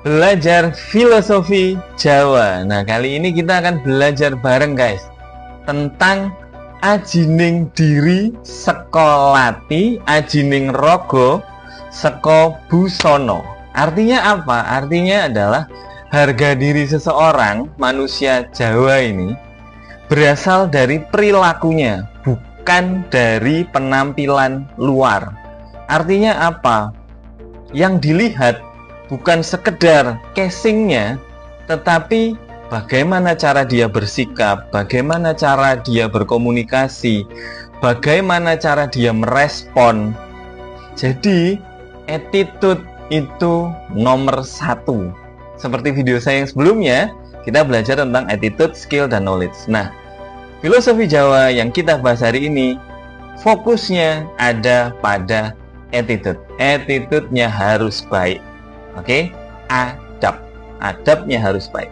belajar filosofi Jawa. Nah, kali ini kita akan belajar bareng guys tentang ajining diri sekolati, ajining rogo seko busono. Artinya apa? Artinya adalah harga diri seseorang, manusia Jawa ini, berasal dari perilakunya, bukan dari penampilan luar. Artinya apa? Yang dilihat bukan sekedar casingnya, tetapi bagaimana cara dia bersikap, bagaimana cara dia berkomunikasi, bagaimana cara dia merespon. Jadi, attitude itu nomor satu. Seperti video saya yang sebelumnya, kita belajar tentang attitude, skill, dan knowledge. Nah, filosofi Jawa yang kita bahas hari ini, fokusnya ada pada attitude. Attitude-nya harus baik. Oke? Adabnya harus baik.